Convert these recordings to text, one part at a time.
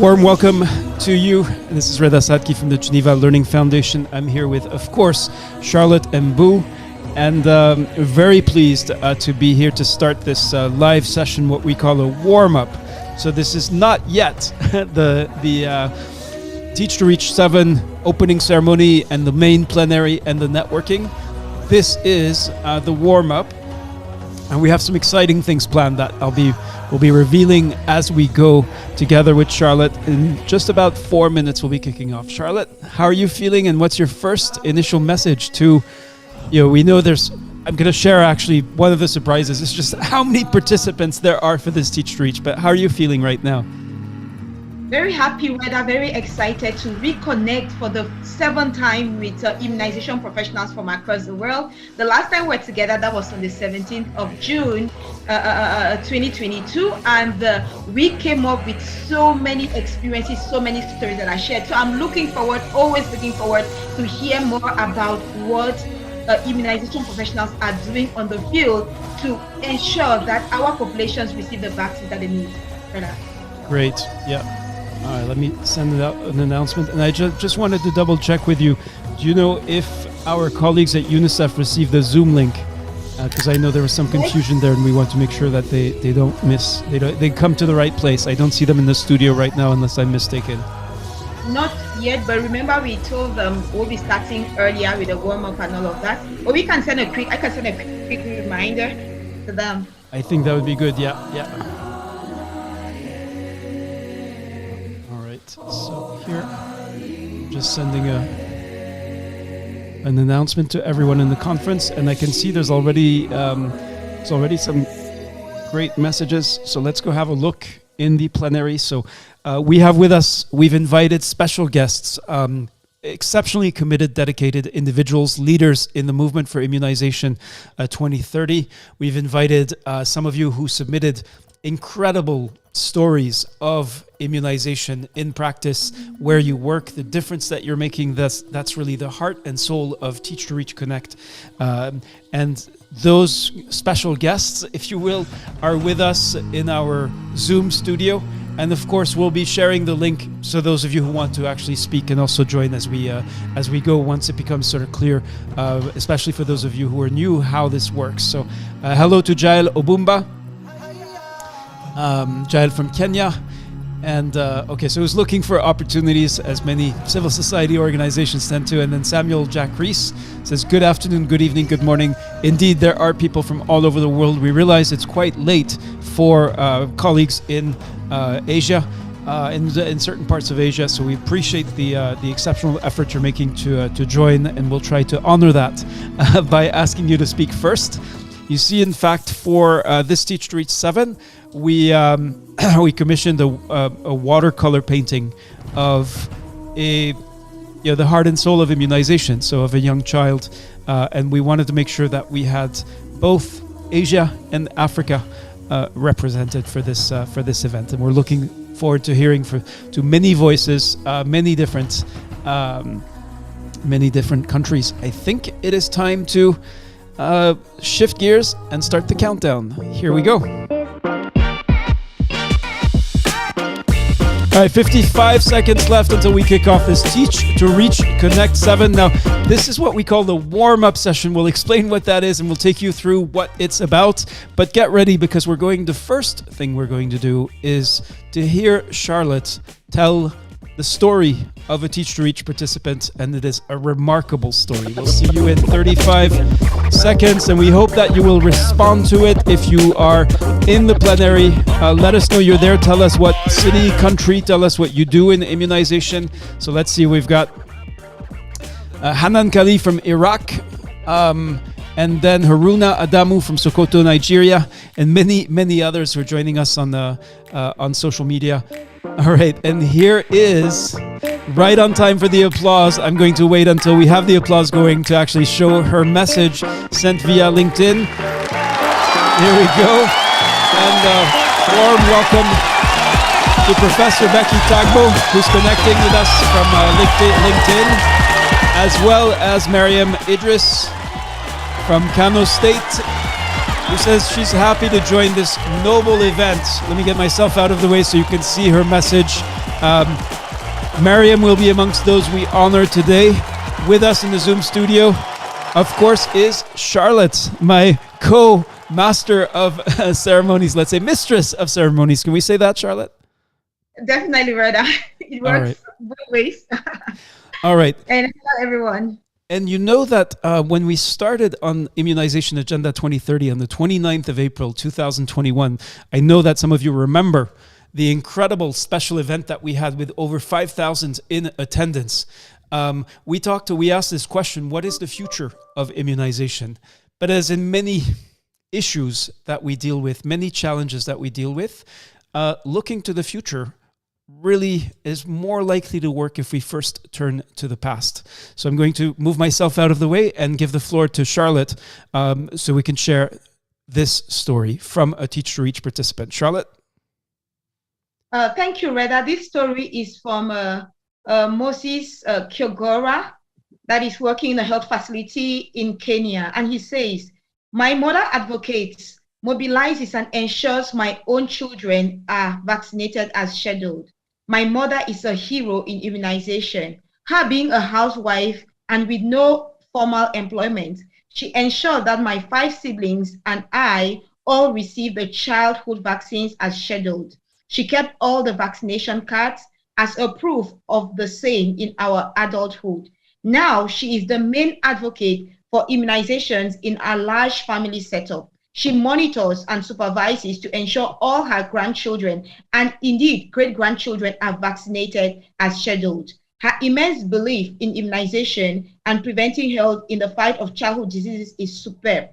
warm welcome to you. This is Reda Sadki from the Geneva Learning Foundation. I'm here with, of course, Charlotte Mbou, and very pleased to be here to start this live session, what we call a warm-up. So this is not yet the Teach to Reach 7 opening ceremony and the main plenary and the networking. This is the warm-up, and we have some exciting things planned that we'll be revealing as we go together with Charlotte. In just about 4 minutes, we'll be kicking off. Charlotte, how are you feeling, and what's your first initial message to, we know I'm going to share actually one of the surprises. It's just how many participants there are for this Teach to Reach, but how are you feeling right now? Very happy, Reda, very excited to reconnect for the 7th time with immunization professionals from across the world. The last time we were together, that was on the 17th of June, 2022, and we came up with so many experiences, so many stories that I shared. So I'm always looking forward to hear more about what immunization professionals are doing on the field to ensure that our populations receive the vaccine that they need. Reda. Great, yeah. All right, let me send out an announcement. And I just wanted to double check with you. Do you know if our colleagues at UNICEF received the Zoom link? Because I know there was some confusion there, and we want to make sure that they don't miss, they come to the right place. I don't see them in the studio right now unless I'm mistaken. Not yet, but remember we told them we'll be starting earlier with the warm-up and all of that. Or I can send a quick reminder to them. I think that would be good, yeah. So here, I'm just sending an announcement to everyone in the conference, and I can see there's already some great messages. So let's go have a look in the plenary. So we've invited special guests, exceptionally committed, dedicated individuals, leaders in the movement for immunization 2030. We've invited some of you who submitted incredible stories of immunization in practice, where you work, the difference that you're making. That's really the heart and soul of Teach to Reach Connect. And those special guests, if you will, are with us in our Zoom studio. And of course, we'll be sharing the link so those of you who want to actually speak can also join as we go, once it becomes sort of clear, especially for those of you who are new, how this works. So hello to Jael Obumba. Jael from Kenya. And so he was looking for opportunities, as many civil society organizations tend to. And then Samuel Jack Rees says, good afternoon, good evening, good morning. Indeed, there are people from all over the world. We realize it's quite late for colleagues in Asia, in certain parts of Asia. So we appreciate the exceptional effort you're making to join, and we'll try to honor that by asking you to speak first. You see, in fact, for this Teach to Reach 7, we commissioned a watercolor painting of the heart and soul of immunization, so of a young child, and we wanted to make sure that we had both Asia and Africa represented for this event, and we're looking forward to hearing to many voices, many different countries. I think it is time to shift gears and start the countdown. Here we go. All right, 55 seconds left until we kick off this Teach to Reach Connect 7. Now, this is what we call the warm-up session. We'll explain what that is, and we'll take you through what it's about. But get ready, because the first thing we're going to do is to hear Charlotte tell the story of a Teach to Reach participant, and it is a remarkable story. We'll see you in 35 seconds, and we hope that you will respond to it. If you are in the plenary, let us know you're there. Tell us what city, country, tell us what you do in immunization. So let's see, we've got Hanan Kali from Iraq, and then Haruna Adamu from Sokoto, Nigeria, and many others who are joining us on social media. All right, and here is, right on time for the applause. I'm going to wait until we have the applause going to actually show her message sent via LinkedIn. Here we go. And warm welcome to Professor Becky Tagbo, who's connecting with us from LinkedIn, as well as Mariam Idris from Kano State, who says she's happy to join this noble event. Let me get myself out of the way so you can see her message. Mariam will be amongst those we honor today. With us in the Zoom studio, of course, is Charlotte, my co-master of ceremonies, let's say mistress of ceremonies. Can we say that, Charlotte? Definitely, Reda. It works both ways. All right. And hello, everyone. And you know that when we started on Immunization Agenda 2030 on the 29th of April, 2021, I know that some of you remember the incredible special event that we had with over 5,000 in attendance. We asked this question, what is the future of immunization? But as in many issues that we deal with, many challenges that we deal with, looking to the future really is more likely to work if we first turn to the past. So I'm going to move myself out of the way and give the floor to Charlotte so we can share this story from a Teach to Reach participant. Charlotte? Thank you, Reda. This story is from Moses Kyogora, that is working in a health facility in Kenya. And he says, my mother advocates, mobilizes and ensures my own children are vaccinated as scheduled. My mother is a hero in immunization. Her being a housewife and with no formal employment, she ensured that my 5 siblings and I all received the childhood vaccines as scheduled. She kept all the vaccination cards as a proof of the same in our adulthood. Now she is the main advocate for immunizations in our large family setup. She monitors and supervises to ensure all her grandchildren and indeed great-grandchildren are vaccinated as scheduled. Her immense belief in immunization and preventing health in the fight of childhood diseases is superb.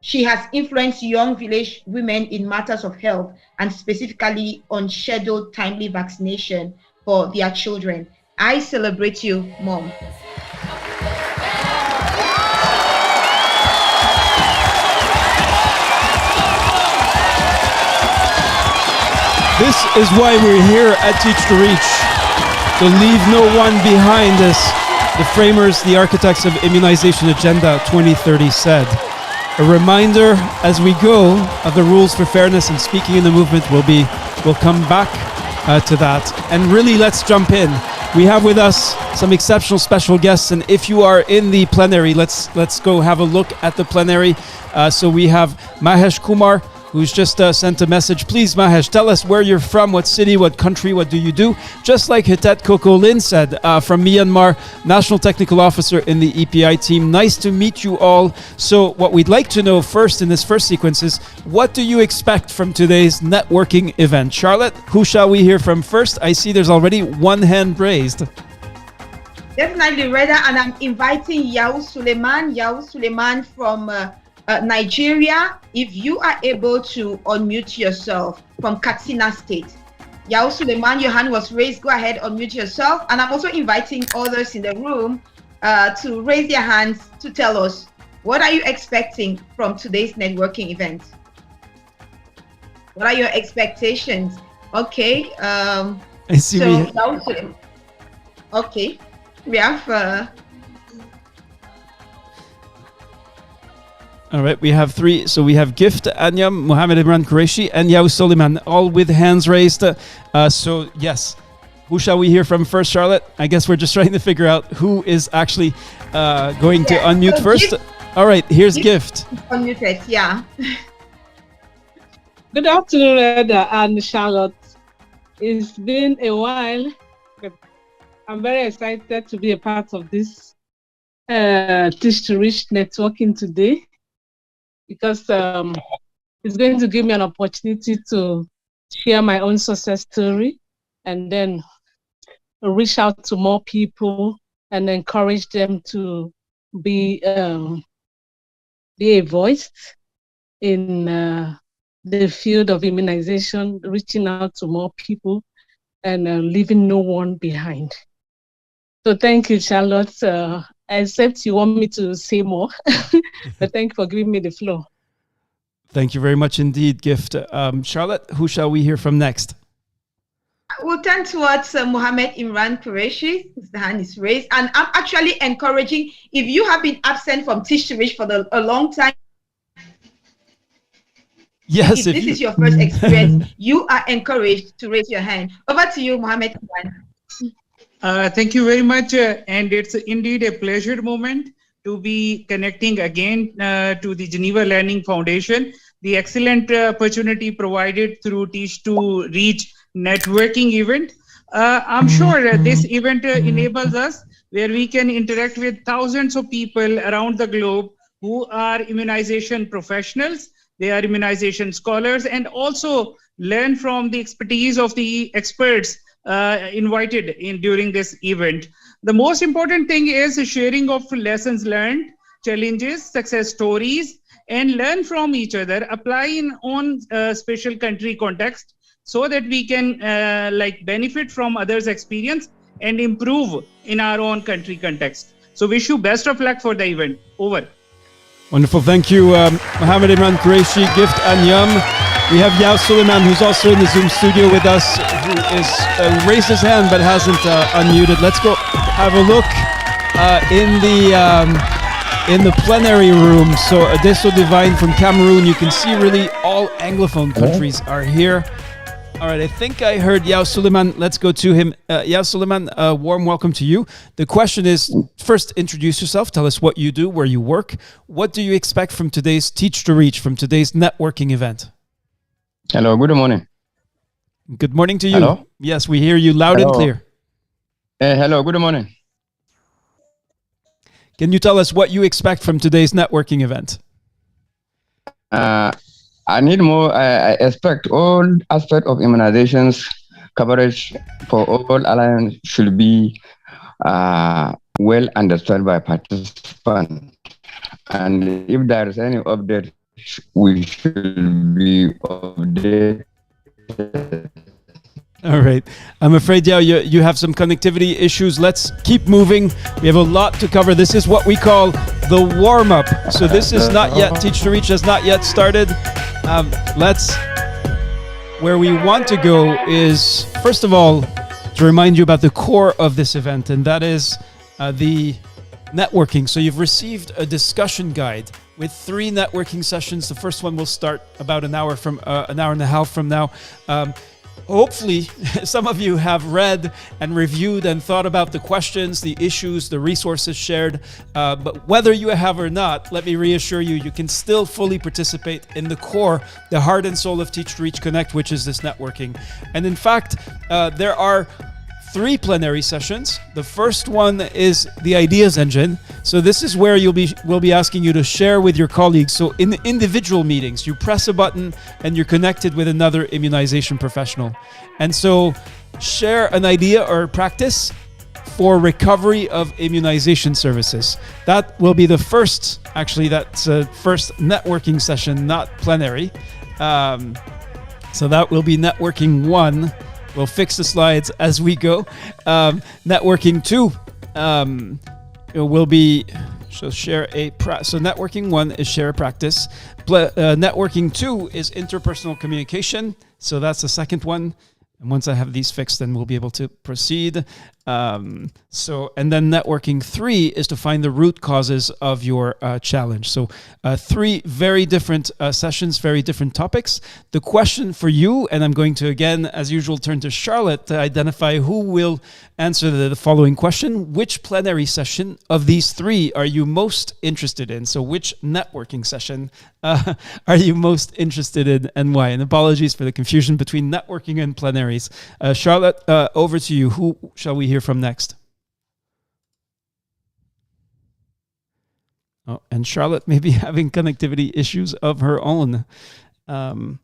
She has influenced young village women in matters of health and specifically on scheduled timely vaccination for their children. I celebrate you, Mom. This is why we're here at Teach to Reach, to leave no one behind, as the framers, the architects of Immunization Agenda 2030 said. A reminder as we go of the rules for fairness and speaking in the movement. We'll come back to that. And really, let's jump in. We have with us some exceptional special guests, and if you are in the plenary, let's go have a look at the plenary. So we have Mahesh Kumar, who's just sent a message. Please, Mahesh, tell us where you're from, what city, what country, what do you do? Just like Hitet Koko Lin said, from Myanmar, National Technical Officer in the EPI team. Nice to meet you all. So what we'd like to know first in this first sequence is, what do you expect from today's networking event? Charlotte, who shall we hear from first? I see there's already one hand raised. Definitely, Reda, and I'm inviting Yao Suleiman from Nigeria. If you are able to unmute yourself from Katsina State. Yao Suleiman, your hand was raised. Go ahead, unmute yourself. And I'm also inviting others in the room to raise their hands to tell us, what are you expecting from today's networking event? What are your expectations? Okay. I see. So, okay. We have... All right, we have 3. So we have Gift, Anya, Mohammed Imran Qureshi, and Yao Suleiman, all with hands raised. So yes, who shall we hear from first, Charlotte? I guess we're just trying to figure out who is actually going to unmute first. All right, here's Gift. Unmuted, yeah. Good afternoon, Reda and Charlotte. It's been a while, but I'm very excited to be a part of this Teach to Reach networking today, because it's going to give me an opportunity to share my own success story and then reach out to more people and encourage them to be a voice in the field of immunization, reaching out to more people and leaving no one behind. So thank you, Charlotte. Except you want me to say more, but thank you for giving me the floor. Thank you very much indeed, Gift. Charlotte, who shall we hear from next? We'll turn towards Mohammed Imran Qureshi. The hand is raised. And I'm actually encouraging, if you have been absent from Teach to Reach for a long time, Yes, If this is your first experience, you are encouraged to raise your hand. Over to you, Mohammed. Thank you very much. And it's indeed a pleasure moment to be connecting again to the Geneva Learning Foundation. The excellent opportunity provided through Teach to Reach networking event. I'm sure this event enables us where we can interact with thousands of people around the globe who are immunization professionals. They are immunization scholars, and also learn from the expertise of the experts invited in during this event. The most important thing is sharing of lessons learned, challenges, success stories, and learn from each other, apply in on special country context, so that we can benefit from others' experience and improve in our own country context. So wish you best of luck for the event. Over. Wonderful. Thank you, Mohammed Imran Qureshi, Gift and Yum. We have Yao Suleiman, who's also in the Zoom studio with us, who is raised his hand but hasn't unmuted. Let's go have a look in the plenary room. So Adesso Divine from Cameroon. You can see really all Anglophone countries are here. All right, I think I heard Yao Suleiman. Let's go to him. Yao Suleiman, a warm welcome to you. The question is, first, introduce yourself. Tell us what you do, where you work. What do you expect from today's Teach to Reach, from today's networking event? Hello, good morning. Good morning to you. Hello? Yes, we hear you loud and clear. Hello, good morning. Can you tell us what you expect from today's networking event? I need more. I expect all aspects of immunizations coverage for all alliance should be well understood by participants. And if there is any update, we should be updated. All right. I'm afraid, yeah, you have some connectivity issues. Let's keep moving. We have a lot to cover. This is what we call the warm-up. So this is not yet, Teach to Reach has not yet started. Where we want to go is, first of all, to remind you about the core of this event, and that is the networking. So you've received a discussion guide with 3 networking sessions. The first one will start about an hour and a half from now. Hopefully, some of you have read and reviewed and thought about the questions, the issues, the resources shared. But whether you have or not, let me reassure you, you can still fully participate in the core, the heart and soul of Teach to Reach Connect, which is this networking. And in fact, there are 3 plenary sessions. The first one is the Ideas Engine. So this is where we'll be asking you to share with your colleagues. So in the individual meetings, you press a button and you're connected with another immunization professional. And so share an idea or practice for recovery of immunization services. That will be the first, actually, that's first networking session, not plenary. So that will be networking 1. We'll fix the slides as we go. Networking 2 will be, so networking 1 is share a practice. Networking 2 is interpersonal communication. So that's the second one. And once I have these fixed, then we'll be able to proceed. And then networking 3 is to find the root causes of your challenge. So 3 very different sessions, very different topics. The question for you, and I'm going to, again, as usual, turn to Charlotte to identify who will answer the following question. Which plenary session of these 3 are you most interested in? So which networking session are you most interested in, and why? And apologies for the confusion between networking and plenaries. Charlotte, over to you. Who shall we hear from next? Oh, and Charlotte may be having connectivity issues of her own. All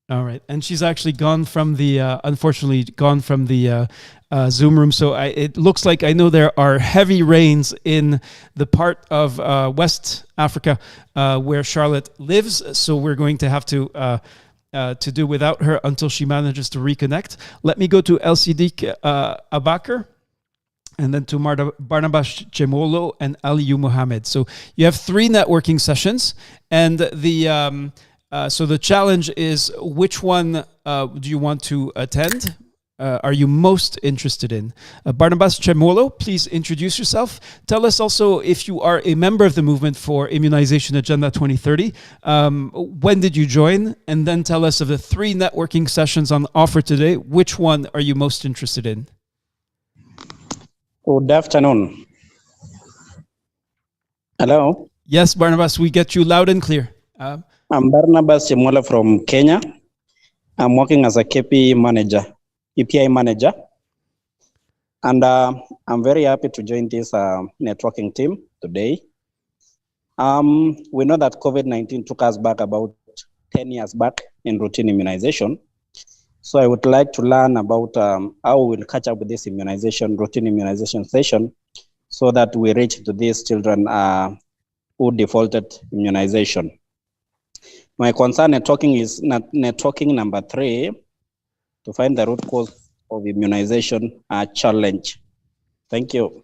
right, and she's actually gone from the, unfortunately, gone from the Zoom room. So it looks like, I know there are heavy rains in the part of West Africa where Charlotte lives. So we're going to have to do without her until she manages to reconnect. Let me go to LCD Abakar, and then to Barnabas Chemolo and Aliyu Mohammed. So you have 3 networking sessions, and so the challenge is, which one do you want to attend? are you most interested in? Barnabas Chemolo, please introduce yourself. Tell us also if you are a member of the movement for Immunization Agenda 2030. When did you join? And then tell us of the 3 networking sessions on offer today. Which one are you most interested in? Good afternoon. Hello. Yes, Barnabas, we get you loud and clear. I'm Barnabas Chemola from Kenya. I'm working as a KPI manager, EPI manager. And I'm very happy to join this networking team today. We know that COVID-19 took us back about 10 years back in routine immunization. So I would like to learn about how we'll catch up with this routine immunization session, so that we reach to these children who defaulted immunization. My concern networking is networking number 3, to find the root cause of immunization challenge. Thank you.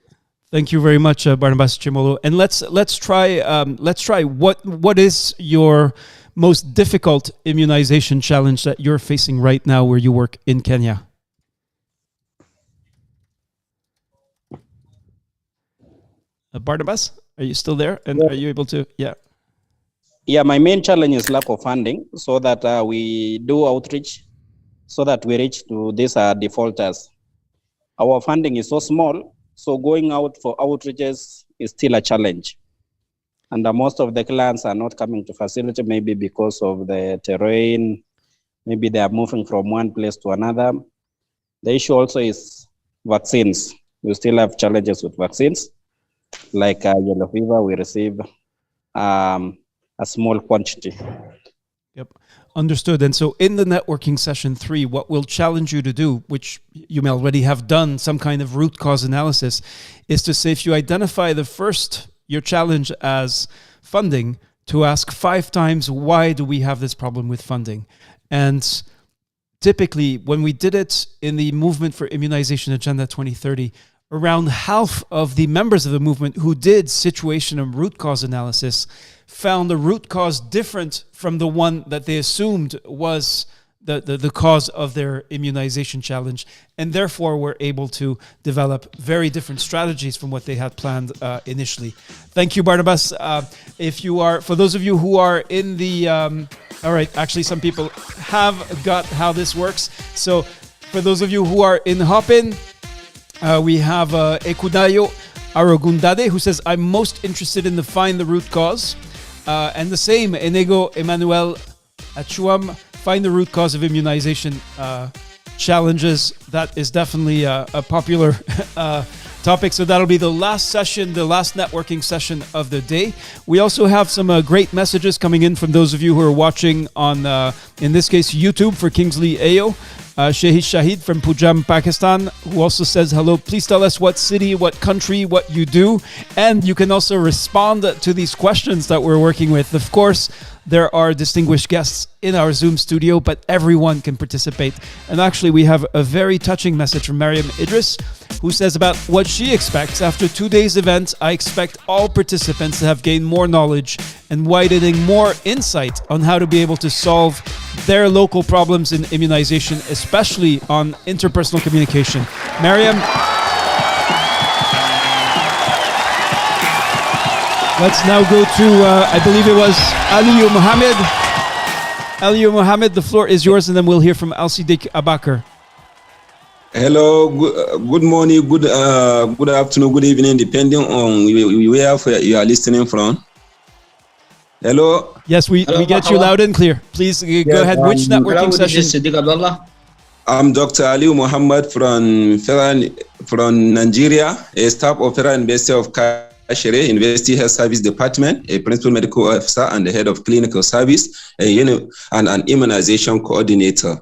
Thank you very much, Barnabas Chimolo. And let's try what is your most difficult immunization challenge that you're facing right now where you work in Kenya? Barnabas, are you still there? And are you able to? Yeah. Yeah, my main challenge is lack of funding, so that we do outreach, so that we reach to these defaulters. Our funding is so small, so going out for outreaches is still a challenge. And most of the clients are not coming to facility, maybe because of the terrain, maybe they are moving from one place to another. The issue also is vaccines. We still have challenges with vaccines. Like yellow fever, we receive a small quantity. Yep, understood. And so in the networking session 3, what we'll challenge you to do, which you may already have done, some kind of root cause analysis, is to say, if you identify your challenge as funding, to ask 5 times, why do we have this problem with funding? And typically, when we did it in the Movement for Immunization Agenda 2030, around half of the members of the movement who did situation and root cause analysis found the root cause different from the one that they assumed was the cause of their immunization challenge, and therefore were able to develop very different strategies from what they had planned initially. Thank you, Barnabas. For those of you who are in the, all right, actually some people have got how this works. So for those of you who are in Hopin, we have Ekudayo Arogundade, who says, I'm most interested in find the root cause. And the same, Enego Emmanuel Achuam, find the root cause of immunization challenges. That is definitely a popular topic. So that'll be the last session, the last networking session of the day. We also have some great messages coming in from those of you who are watching on, in this case, YouTube for Kingsley Ayo. Shahid Shahid from Pujam, Pakistan, who also says, hello, please tell us what city, what country, what you do. And you can also respond to these questions that we're working with. Of course, there are distinguished guests in our Zoom studio, but everyone can participate. And actually, we have a very touching message from Mariam Idris, who says about what she expects. After 2 days event, I expect all participants to have gained more knowledge and widening more insight on how to be able to solve their local problems in immunization, especially on interpersonal communication. Mariam, let's now go to, I believe it was Aliyu Mohammed. Aliyu Mohammed, the floor is yours, and then we'll hear from Alcidiq Abakar. Hello, good morning, good afternoon, good evening, depending on where you are listening from. Hello? Yes, we get you loud and clear. Please go ahead. Which networking session? I'm Dr. Aliyu Mohammed from Nigeria, a staff of Federal University of Kashere, University Health Service Department, a principal medical officer and the head of clinical service, and an immunization coordinator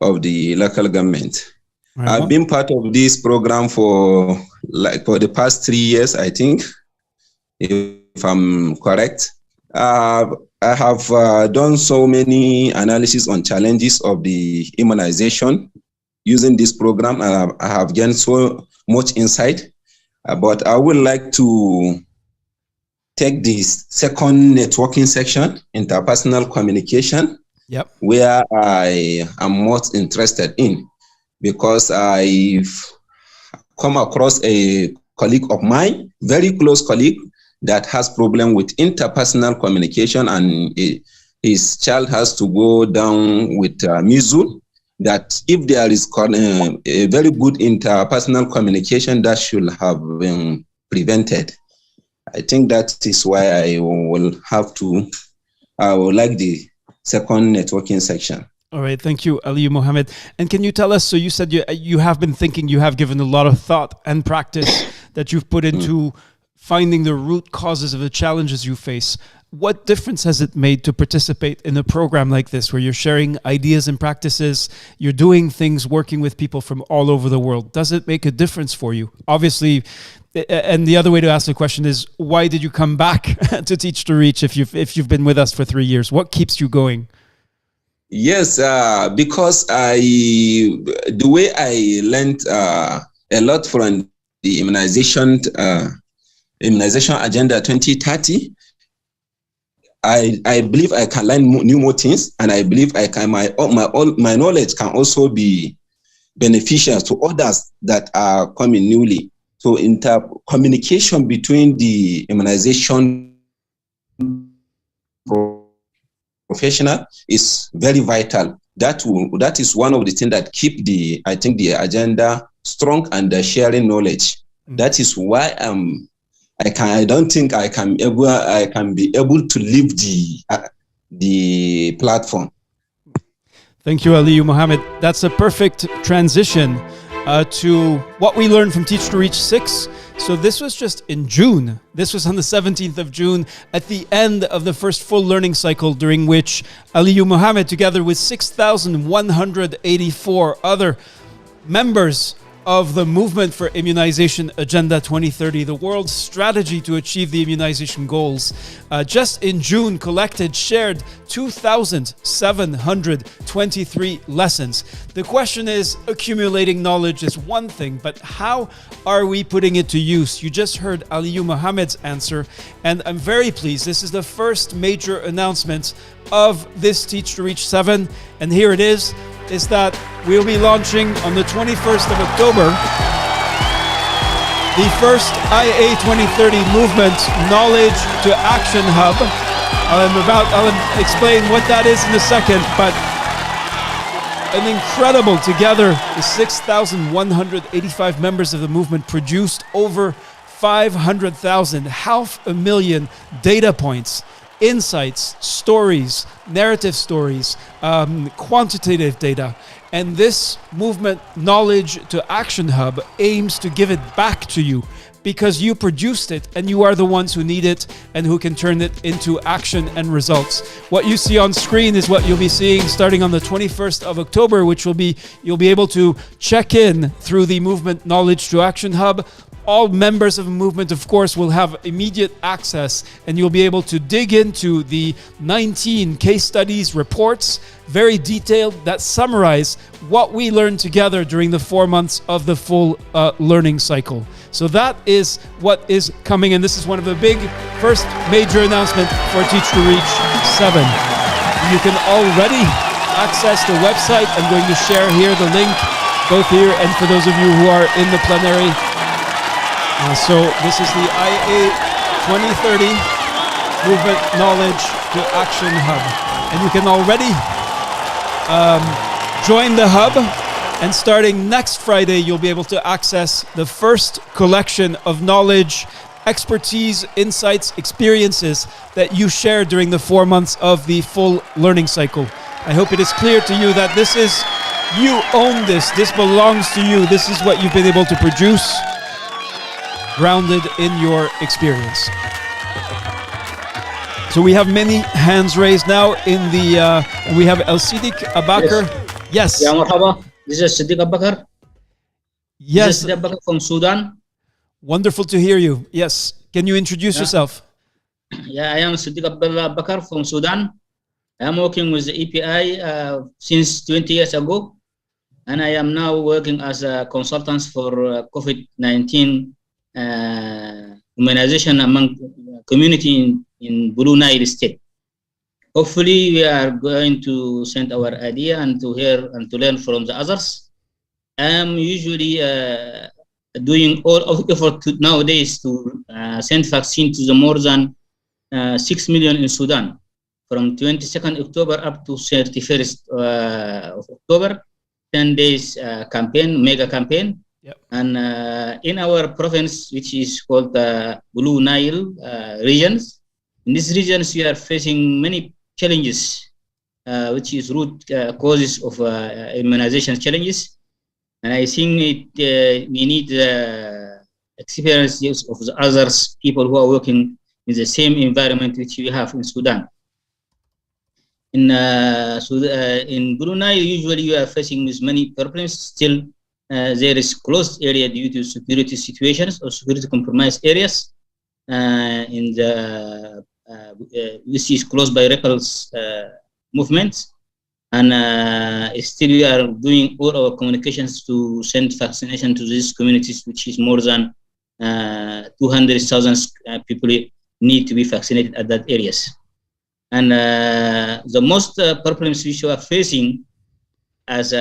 of the local government. Right. I've been part of this program for the past 3 years, I think, if I'm correct. I have done so many analysis on challenges of the immunization. Using this program, I have gained so much insight, but I would like to take this second networking section, interpersonal communication, where I am most interested in. because I've come across a colleague of mine, very close colleague, that has problem with interpersonal communication, and his child has to go down with measles. That if there is a very good interpersonal communication, that should have been prevented. I think that is why I would like the second networking section. All right, thank you, Aliyu Mohammed. And can you tell us, so you said you have been thinking, you have given a lot of thought and practice that you've put into finding the root causes of the challenges you face. What difference has it made to participate in a program like this, where you're sharing ideas and practices, you're doing things, working with people from all over the world? Does it make a difference for you? Obviously, and the other way to ask the question is, why did you come back to Teach to Reach if you've been with us for 3 years? What keeps you going? Yes, because the way I learned a lot from the immunization agenda 2030, I believe I can learn more things, and I believe I can my knowledge can also be beneficial to others that are coming newly. So communication between the immunization professional is very vital. That is one of the things that keep the agenda strong and the sharing knowledge. That is why I don't think I can be able to leave the platform. Thank you, Aliyu Mohammed. That's a perfect transition to what we learned from Teach to Reach 6. So this was just in June. This was on the 17th of June, at the end of the first full learning cycle, during which Aliyu Mohammed, together with 6,184 other members of the Movement for Immunization Agenda 2030, the world's strategy to achieve the immunization goals, just in June shared 2,723 lessons. The question is, accumulating knowledge is one thing, but how are we putting it to use? You just heard Aliyu Mohammed's answer, and I'm very pleased. This is the first major announcement of this Teach to Reach 7, and here it is that we'll be launching on the 21st of October the first IA 2030 Movement Knowledge to Action Hub. I'll explain what that is in a second, but an incredible, together the 6,185 members of the movement produced over 500,000, 500,000 data points, insights, stories, narrative stories, quantitative data. And this Movement Knowledge to Action Hub aims to give it back to you, because you produced it and you are the ones who need it and who can turn it into action and results. What you see on screen is what you'll be seeing starting on the 21st of October, which will be, you'll be able to check in through the Movement Knowledge to Action Hub. All members of the movement, of course, will have immediate access, and you'll be able to dig into the 19 case studies, reports, very detailed, that summarize what we learned together during the 4 months of the full learning cycle. So that is what is coming, and this is one of the big first major announcement for Teach to Reach 7. You can already access the website. I'm going to share here the link, both here and for those of you who are in the plenary. So this is the IA 2030 Movement Knowledge to Action Hub. And you can already join the hub. And starting next Friday, you'll be able to access the first collection of knowledge, expertise, insights, experiences that you shared during the 4 months of the full learning cycle. I hope it is clear to you that this is, you own this. This belongs to you. This is what you've been able to produce, grounded in your experience. So we have many hands raised now in the, and we have El Siddiq Abakar. Yes. Yeah, marhaba. This is Siddiq Abakar. Yes. This is Siddiq Abakar from Sudan. Wonderful to hear you. Yes. Can you introduce yourself? Yeah, I am Siddiq Abakar from Sudan. I am working with the EPI since 20 years ago, and I am now working as a consultant for COVID-19 immunization among community in Blue Nile State. Hopefully, we are going to send our idea and to hear and to learn from the others. I'm usually doing all of effort nowadays to send vaccine to the more than 6 million in Sudan from 22nd October up to 31st of October, 10 days campaign, mega campaign. Yep. And in our province, which is called the Blue Nile regions, in these regions we are facing many challenges, which is root causes of immunization challenges. And I think we need experiences of the others, people who are working in the same environment which we have in Sudan. In Blue Nile, usually you are facing with many problems. Still, there is closed area due to security situations or security compromised areas. In the which is closed by rebels movements. And still we are doing all our communications to send vaccination to these communities, which is more than 200,000 people need to be vaccinated at that areas. And the most problems which we are facing as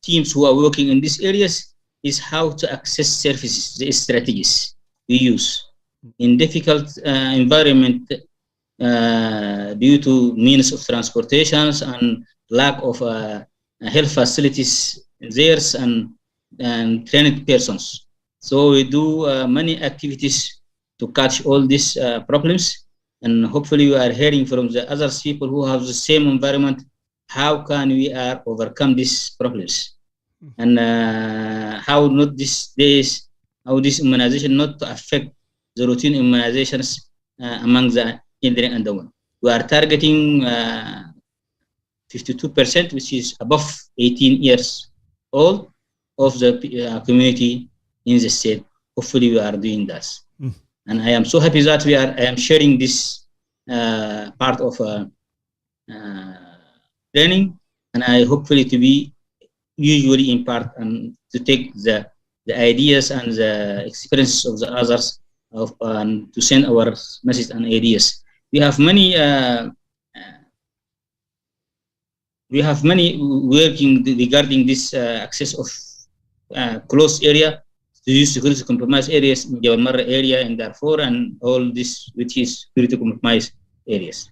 teams who are working in these areas is how to access services, the strategies we use in difficult environment due to means of transportations and lack of health facilities there and trained persons. So we do many activities to catch all these problems, and hopefully we are hearing from the other people who have the same environment, how can we overcome these problems, and how not these days, how this immunization not to affect the routine immunizations among the children and the women. We are targeting 52%, which is above 18 years old of the community in the state. Hopefully we are doing that. And I am so happy that I am sharing this part of training, and I hopefully to be usually in part and to take the ideas and the experiences of the others and to send our message and ideas. We have many working regarding this access of closed area to use security compromised areas in Jabal Marra area and Darfur and all this which is security compromised areas.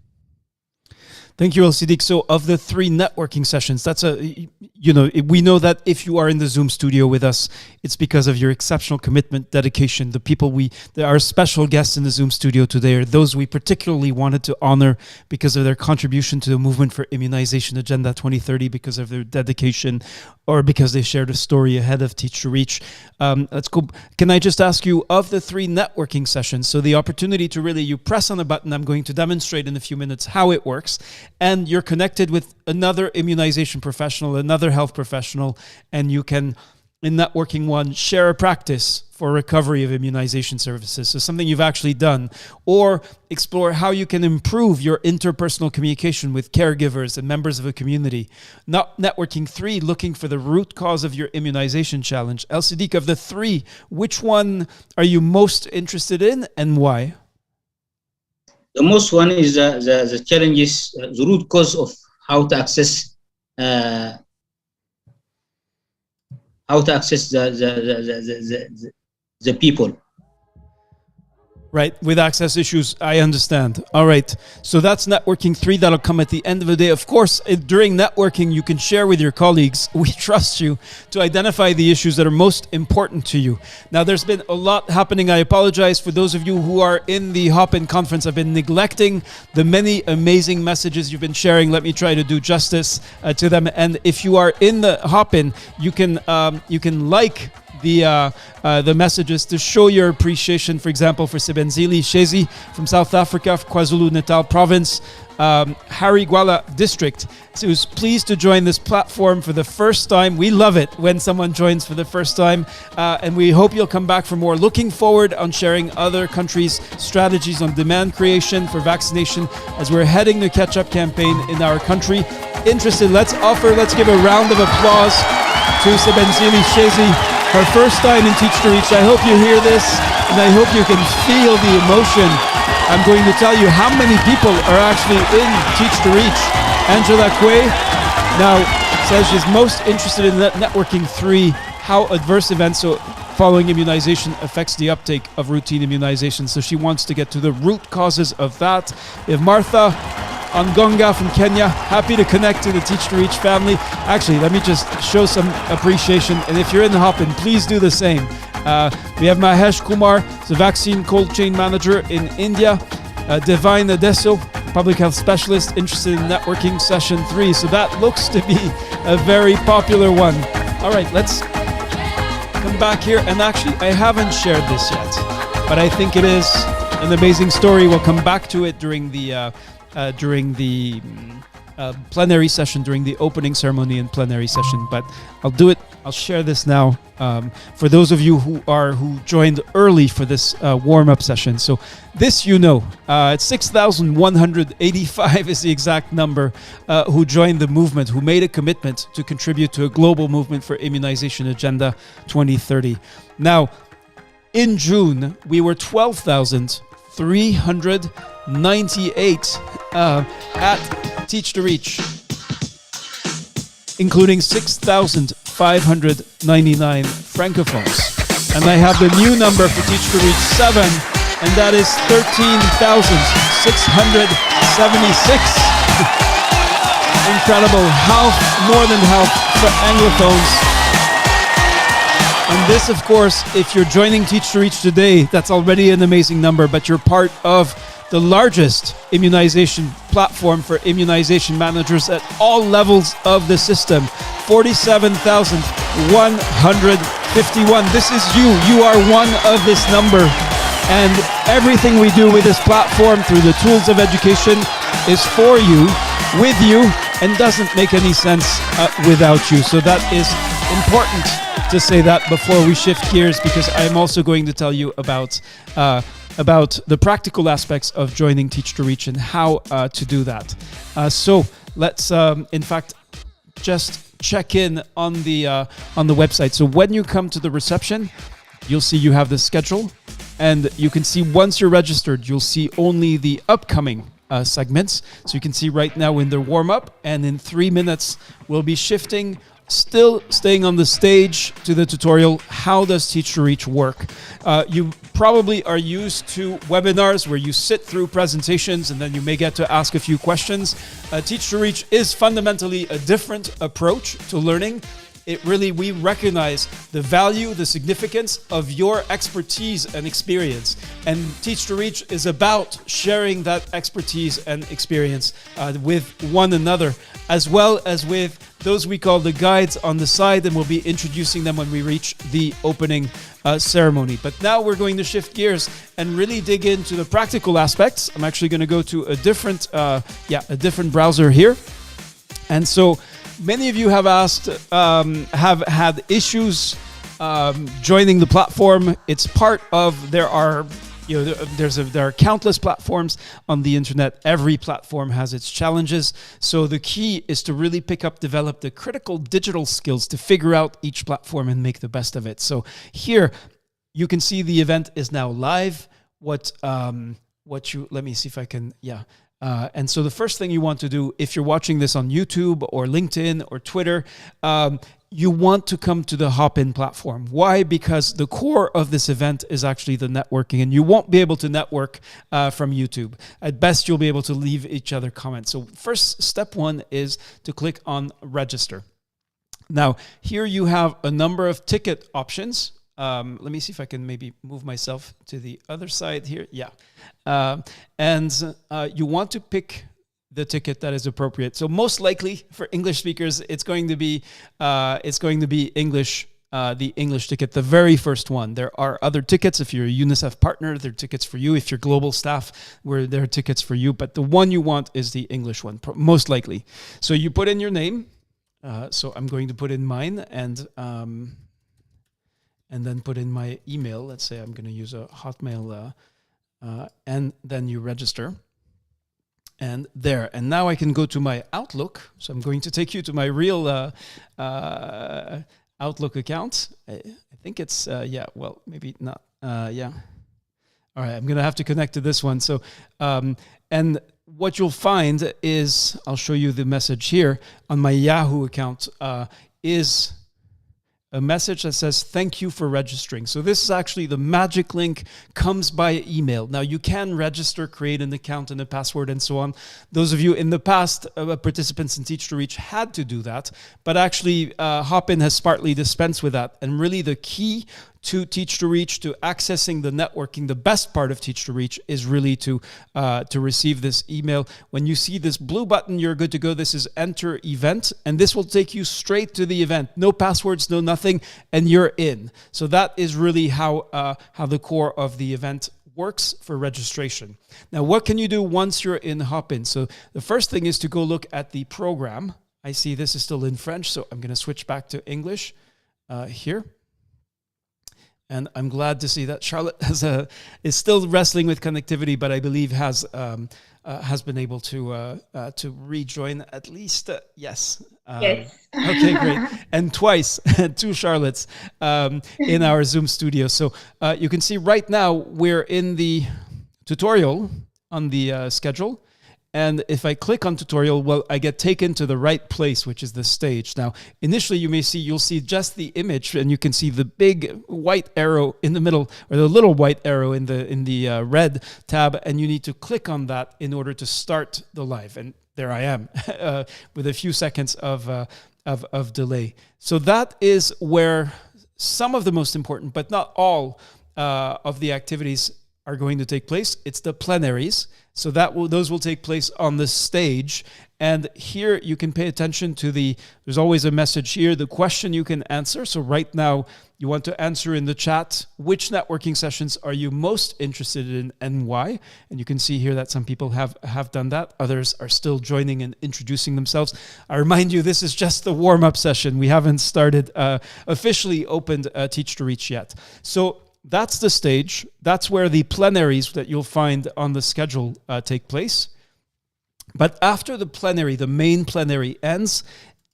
Thank you, El Siddiq. So of the 3 networking sessions, that's we know that if you are in the Zoom studio with us, it's because of your exceptional commitment, dedication. The people there are special guests in the Zoom studio today are those we particularly wanted to honor because of their contribution to the movement for immunization agenda 2030, because of their dedication, or because they shared a story ahead of Teach to Reach. Let's go. Can I just ask you, of the 3 networking sessions, so the opportunity to really, you press on a button, I'm going to demonstrate in a few minutes how it works, and you're connected with another immunization professional, another health professional, and you can, in networking 1, share a practice for recovery of immunization services, so something you've actually done, or explore how you can improve your interpersonal communication with caregivers and members of a community. Not networking 3, looking for the root cause of your immunization challenge. El Siddiq, of the 3, which one are you most interested in and why? The most one is the challenges, the root cause of how to access the people. Right, with access issues, I understand. All right, so that's networking 3. That'll come at the end of the day. Of course, during networking, you can share with your colleagues. We trust you to identify the issues that are most important to you. Now, there's been a lot happening. I apologize for those of you who are in the Hop-In conference. I've been neglecting the many amazing messages you've been sharing. Let me try to do justice to them. And if you are in the Hop-In, you can like the messages to show your appreciation, for example, for Sebenzili Shezi from South Africa, KwaZulu-Natal province, Harry Gwala district, who's pleased to join this platform for the first time. We love it when someone joins for the first time, and we hope you'll come back for more. Looking forward on sharing other countries' strategies on demand creation for vaccination as we're heading the catch-up campaign in our country. Interested, let's give a round of applause to Sebenzili Shezi, her first time in Teach to Reach. I hope you hear this, and I hope you can feel the emotion. I'm going to tell you how many people are actually in Teach to Reach. Angela Quay. Now, says she's most interested in networking 3, how adverse events following immunization affects the uptake of routine immunization. So she wants to get to the root causes of that. We have Martha Angonga from Kenya, happy to connect to the Teach to Reach family. Actually, let me just show some appreciation. And if you're in the Hopin, please do the same. We have Mahesh Kumar, the vaccine cold chain manager in India. Divine Adesso, public health specialist, interested in networking session 3. So that looks to be a very popular one. All right, let's come back here. And actually, I haven't shared this yet, but I think it is an amazing story. We'll come back to it during the plenary session, during the opening ceremony and plenary session. But I'll do it. I'll share this now for those of you who joined early for this warm-up session. So this, it's 6,185 is the exact number who joined the movement, who made a commitment to contribute to a global movement for Immunization Agenda 2030. Now, in June, we were 12,398 at Teach to Reach, including 6,599 francophones. And I have the new number for Teach to Reach 7, and that is 13,676. Incredible. More than half for Anglophones. And this, of course, if you're joining Teach to Reach today, that's already an amazing number, but you're part of the largest immunization platform for immunization managers at all levels of the system. 47,151. This is you. You are one of this number. And everything we do with this platform through the tools of education is for you, with you, and doesn't make any sense without you. So that is important to say that before we shift gears, because I'm also going to tell you about the practical aspects of joining Teach to Reach and how to do that. So let's, in fact, just check in on the website. So when you come to the reception, you'll see you have the schedule, and you can see once you're registered, you'll see only the upcoming segments. So you can see right now in the warm-up, and in 3 minutes, we'll be shifting, still staying on the stage, to the tutorial, how does Teach to Reach work? You probably are used to webinars where you sit through presentations and then you may get to ask a few questions. Teach to Reach is fundamentally a different approach to learning. We recognize the value, the significance of your expertise and experience. And Teach to Reach is about sharing that expertise and experience with one another, as well as with those we call the guides on the side, and we'll be introducing them when we reach the opening ceremony. But now we're going to shift gears and really dig into the practical aspects. I'm actually going to go to a different browser here. And so many of you have have had issues joining the platform. It's part of, there are countless platforms on the internet. Every platform has its challenges. So the key is to really develop the critical digital skills to figure out each platform and make the best of it. So here you can see the event is now live. Let me see if I can, and so the first thing you want to do, if you're watching this on YouTube or LinkedIn or Twitter, you want to come to the Hopin platform. Why? Because the core of this event is actually the networking, and you won't be able to network from YouTube. At best, you'll be able to leave each other comments. So first, step one is to click on register. Now, here you have a number of ticket options. Let me see if I can maybe move myself to the other side here. Yeah. And you want to pick the ticket that is appropriate. So most likely for English speakers, it's going to be English, the English ticket, the very first one. There are other tickets. If you're a UNICEF partner, there are tickets for you. If you're global staff, there are tickets for you. But the one you want is the English one, most likely. So you put in your name. So I'm going to put in mine and then put in my email. Let's say I'm going to use a Hotmail, and then you register. And there. And now I can go to my Outlook. So I'm going to take you to my real Outlook account. I think it's, maybe not. All right, I'm going to have to connect to this one. So, and what you'll find is, I'll show you the message here on my Yahoo account, is a message that says, thank you for registering. So this is actually the magic link, comes by email. Now you can register, create an account and a password and so on. Those of you in the past, participants in Teach to Reach had to do that, but actually Hopin has partly dispensed with that. And really the key to Teach to Reach, to accessing the networking, the best part of Teach to Reach is really to receive this email. When you see this blue button, you're good to go. This is enter event, and this will take you straight to the event. No passwords, no nothing, and you're in. So that is really how the core of the event works for registration. Now, what can you do once you're in Hopin? So the first thing is to go look at the program. I see this is still in French, so I'm going to switch back to English here. And I'm glad to see that Charlotte is still wrestling with connectivity, but I believe has been able to rejoin at least. Yes. Yes. Okay, great. And twice, two Charlottes in our Zoom studio. So you can see right now we're in the tutorial on the schedule. And if I click on tutorial, well, I get taken to the right place, which is the stage. Now, initially, you'll see just the image, and you can see the big white arrow in the middle, or the little white arrow in the red tab, and you need to click on that in order to start the live. And there I am, with a few seconds of delay. So that is where some of the most important, but not all, of the activities are going to take place. It's the plenaries. So those will take place on the stage. And here you can pay attention to there's always a message here, the question you can answer. So right now you want to answer in the chat, which networking sessions are you most interested in and why? And you can see here that some people have done that. Others are still joining and introducing themselves. I remind you, this is just the warm-up session. We haven't started, officially opened Teach to Reach yet. So that's the stage. That's where the plenaries that you'll find on the schedule take place. But after the plenary, the main plenary ends,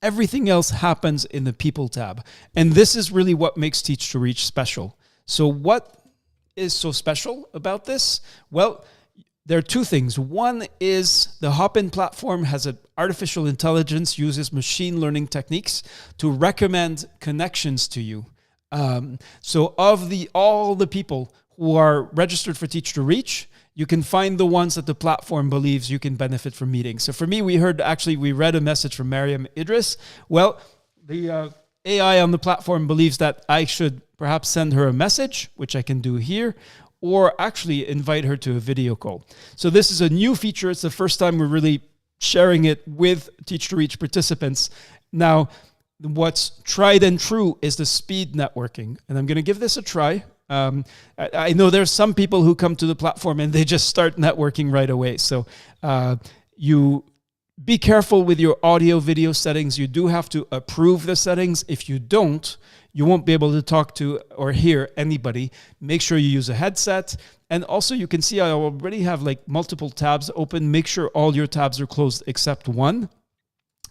everything else happens in the People tab. And this is really what makes Teach to Reach special. So what is so special about this? Well, there are two things. One is the Hopin platform has an artificial intelligence, uses machine learning techniques to recommend connections to you. So of all the people who are registered for Teach to Reach, you can find the ones that the platform believes you can benefit from meeting. So for me, we read a message from Mariam Idris. Well, the AI on the platform believes that I should perhaps send her a message, which I can do here, or actually invite her to a video call. So this is a new feature. It's the first time we're really sharing it with Teach to Reach participants. Now, what's tried and true is the speed networking. And I'm going to give this a try. I know there's some people who come to the platform and they just start networking right away. So you be careful with your audio video settings. You do have to approve the settings. If you don't, you won't be able to talk to or hear anybody. Make sure you use a headset. And also you can see I already have like multiple tabs open. Make sure all your tabs are closed except one.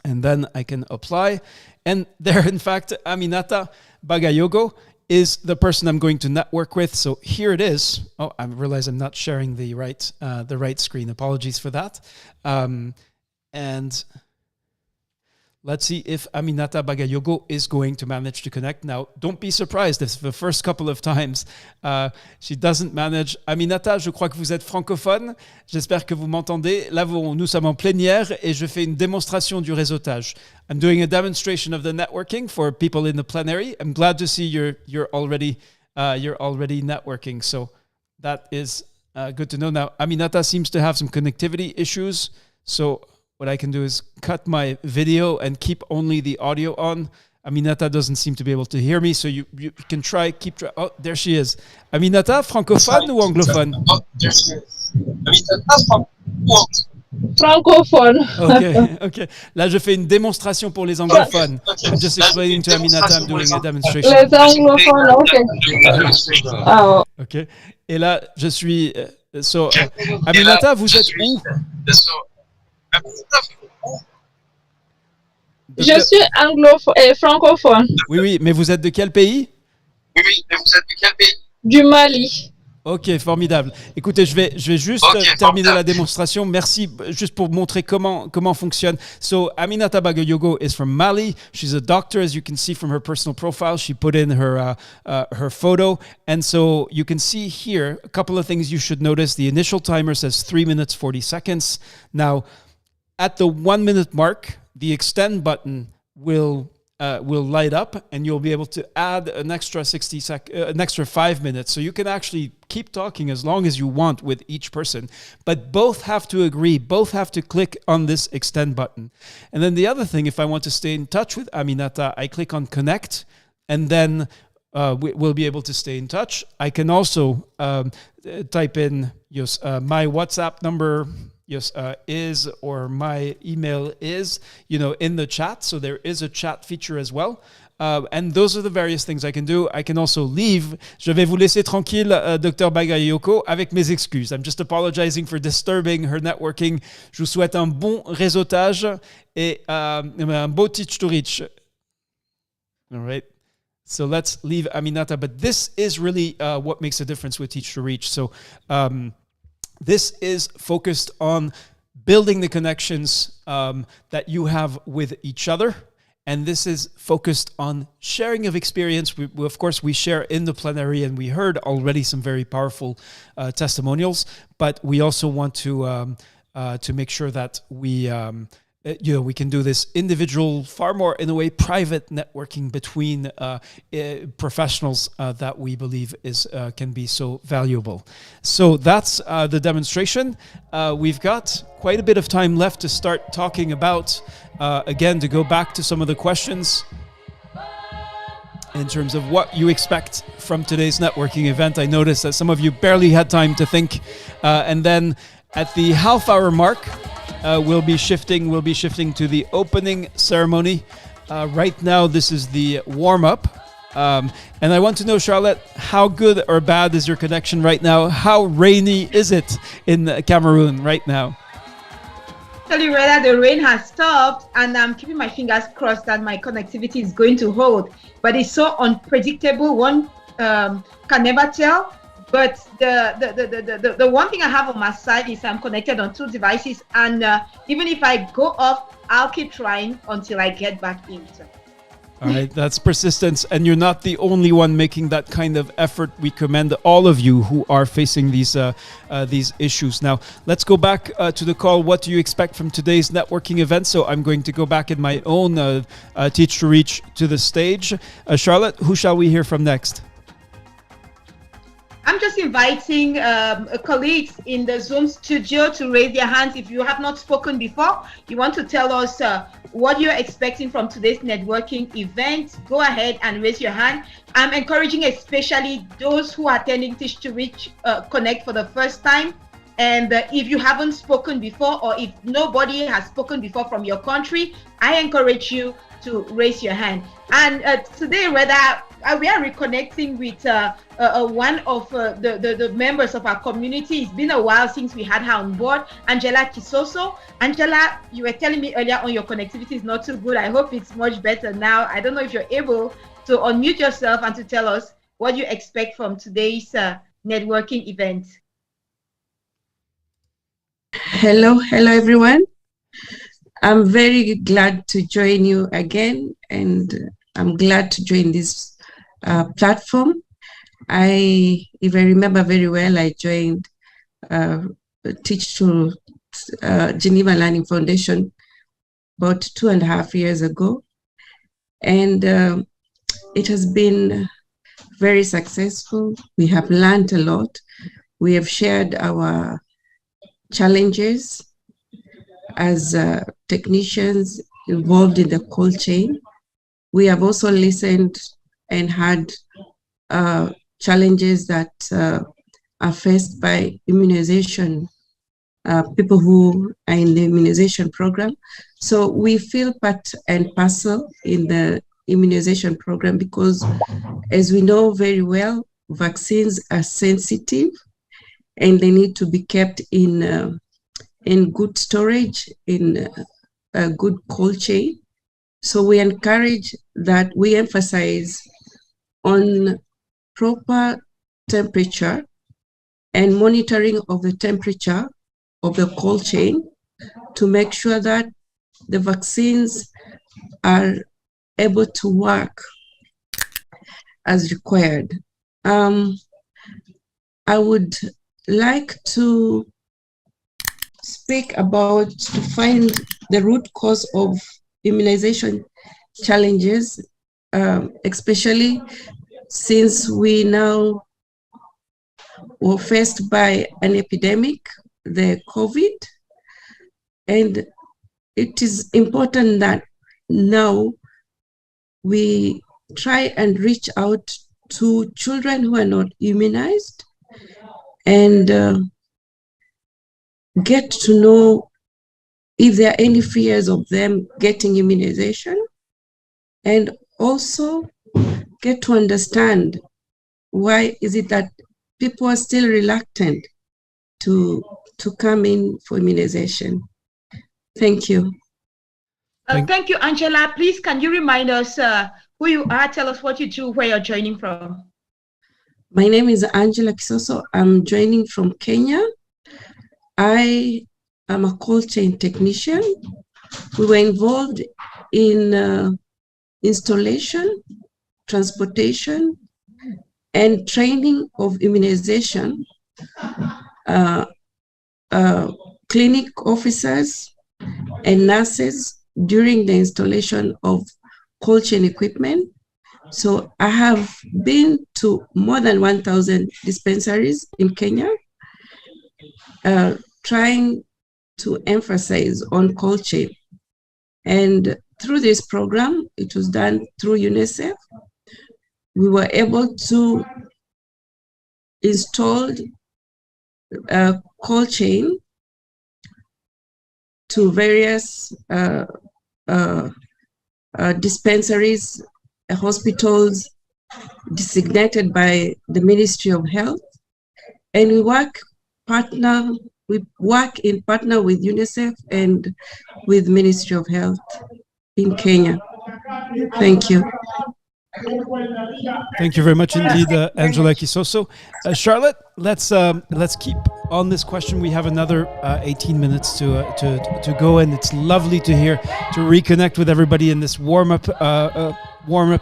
And then I can apply. And there, in fact, Aminata Bagayogo is the person I'm going to network with. So here it is. Oh, I realize I'm not sharing the right screen. Apologies for that. And let's see if Aminata Bagayogo is going to manage to connect. Now, don't be surprised if the first couple of times she doesn't manage. Aminata, je crois que vous êtes francophone. J'espère que vous m'entendez. Là, nous sommes en plénière et je fais une démonstration du réseautage. I'm doing a demonstration of the networking for people in the plenary. I'm glad to see you're already networking. So that is good to know. Now, Aminata seems to have some connectivity issues. So what I can do is cut my video and keep only the audio on. Aminata doesn't seem to be able to hear me, so you can try, Oh, there she is. Aminata, francophone ou anglophone? Oh, there she is. Aminata, Francophone. Okay. Là, je fais une démonstration pour les anglophones. I'm just explaining to Aminata I'm doing a demonstration. Les anglophones, okay. Oh. Okay. Et là, je suis... Aminata, vous êtes où? Je suis anglophone et francophone. Oui, mais vous êtes de quel pays? Oui, mais vous êtes de quel pays? Du Mali. Ok, formidable. Écoutez, je vais juste terminer la démonstration. Merci, juste pour montrer comment fonctionne. So, Aminata Bagayogo is from Mali. She's a doctor, as you can see from her personal profile. She put in her photo. And so you can see here a couple of things you should notice. The initial timer says 3 minutes, 40 seconds. Now, at the 1 minute mark, the extend button will light up, and you'll be able to add an extra 5 minutes. So you can actually keep talking as long as you want with each person, but both have to agree, both have to click on this extend button. And then the other thing, if I want to stay in touch with Aminata, I click on connect, and then we'll be able to stay in touch. I can also type in my WhatsApp number, is, or my email is, in the chat. So there is a chat feature as well. And those are the various things I can do. I can also leave. Je vais vous laisser tranquille, Dr. Bagayoko, avec mes excuses. I'm just apologizing for disturbing her networking. Je vous souhaite un bon réseautage et un beau teach to reach. All right. So let's leave Aminata. But this is really what makes a difference with teach to reach. So, this is focused on building the connections that you have with each other. And this is focused on sharing of experience. Of course, we share in the plenary, and we heard already some very powerful testimonials. But we also want to make sure that we can do this individual, far more in a way private networking between professionals that we believe can be so valuable. So that's the demonstration. We've got quite a bit of time left to start talking about, again, to go back to some of the questions in terms of what you expect from today's networking event. I noticed that some of you barely had time to think. And then at the half-hour mark, we'll be shifting to the opening ceremony. Right now, this is the warm-up. And I want to know, Charlotte, how good or bad is your connection right now? How rainy is it in Cameroon right now? Tell you rather, the rain has stopped, and I'm keeping my fingers crossed that my connectivity is going to hold. But it's so unpredictable. One can never tell. But the one thing I have on my side is I'm connected on 2 devices, and even if I go off, I'll keep trying until I get back in. All right, that's persistence, and you're not the only one making that kind of effort. We commend all of you who are facing these issues. Now, let's go back to the call. What do you expect from today's networking event? So I'm going to go back in my own Teach to Reach to the stage. Charlotte, who shall we hear from next? I'm just inviting colleagues in the Zoom studio to raise their hands. If you have not spoken before, you want to tell us what you're expecting from today's networking event, go ahead and raise your hand. I'm encouraging especially those who are attending Teach to Reach Connect for the first time. And if you haven't spoken before, or if nobody has spoken before from your country, I encourage you to raise your hand. And today, we are reconnecting with one of the members of our community. It's been a while since we had her on board, Angela Kisoso. Angela, you were telling me earlier on your connectivity is not too good. I hope it's much better now. I don't know if you're able to unmute yourself and to tell us what you expect from today's networking event. Hello everyone. I'm very glad to join you again, and I'm glad to join this platform. If I remember very well, I joined Teach to Geneva Learning Foundation about 2.5 years ago, and it has been very successful. We have learned a lot. We have shared our challenges as technicians involved in the cold chain. We have also listened and had challenges that are faced by immunization, people who are in the immunization program. So we feel part and parcel in the immunization program because, as we know very well, vaccines are sensitive and they need to be kept in good storage, in a good cold chain. So we encourage that, we emphasize on proper temperature and monitoring of the temperature of the cold chain to make sure that the vaccines are able to work as required. I would like to speak about to find the root cause of immunization challenges, especially since we now were faced by an epidemic, the COVID, and it is important that now we try and reach out to children who are not immunized and get to know if there are any fears of them getting immunization, and also get to understand why is it that people are still reluctant to come in for immunization. Thank you. Thank you, Angela. Please, can you remind us who you are? Tell us what you do, where you're joining from. My name is Angela Kisoso. I'm joining from Kenya. I am a cold chain technician. We were involved in installation, transportation, and training of immunization, clinic officers and nurses during the installation of cold chain equipment. So I have been to more than 1,000 dispensaries in Kenya, trying to emphasize on cold chain. And through this program, it was done through UNICEF, we were able to install a cold chain to various dispensaries, hospitals designated by the Ministry of Health, and we work in partner with UNICEF and with Ministry of Health in Kenya. Thank you. Thank you very much indeed, Angela Kisoso. Charlotte, let's keep on this question. We have another 18 minutes to go, and it's lovely to reconnect with everybody in this warm-up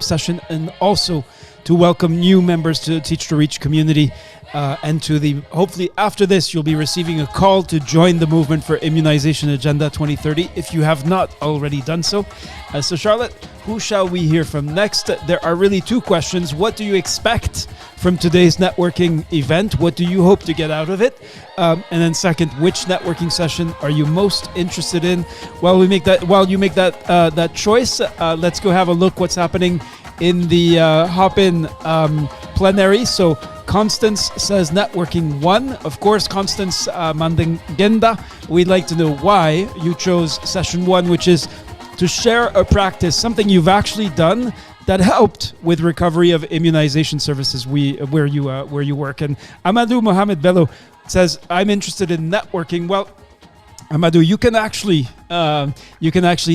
session, and also to welcome new members to Teach to Reach community, and hopefully after this you'll be receiving a call to join the movement for Immunization Agenda 2030 if you have not already done so. So Charlotte, who shall we hear from next? There are really two questions. What do you expect from today's networking event? What do you hope to get out of it? And then second, which networking session are you most interested in? While you make that choice, let's go have a look what's happening in the hop-in plenary. So Constance says networking 1. Of course, Constance Mandengenda, we'd like to know why you chose session 1, which is to share a practice, something you've actually done that helped with recovery of immunization services where you work. And Amadou Mohamed Bello says, I'm interested in networking. Well, Amadou, you can actually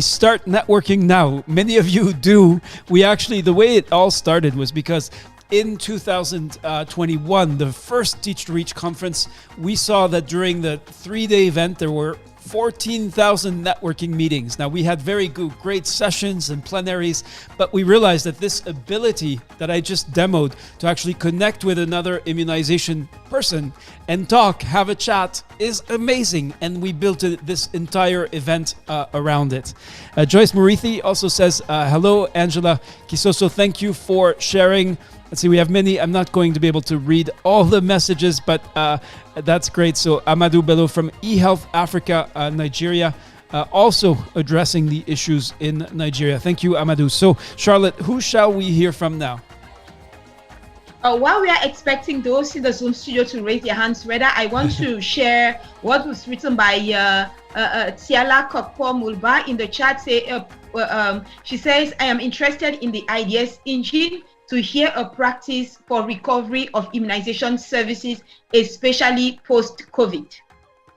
start networking now. Many of you do. The way it all started was because in 2021, the first Teach to Reach conference, we saw that during the 3-day event, there were 14,000 networking meetings. Now, we had very great sessions and plenaries, but we realized that this ability that I just demoed to actually connect with another immunization person and talk, have a chat, is amazing. And we built this entire event around it. Joyce Murithi also says, hello, Angela Kisoso, thank you for sharing. Let's see, we have many. I'm not going to be able to read all the messages, but that's great. So Amadou Bello from eHealth Africa, Nigeria, also addressing the issues in Nigeria. Thank you, Amadou. So Charlotte, who shall we hear from now? While we are expecting those in the Zoom studio to raise their hands, Reda, I want to share what was written by Tiala Kokpo Mulba in the chat. She says, I am interested in the ideas engine to hear a practice for recovery of immunization services, especially post-COVID.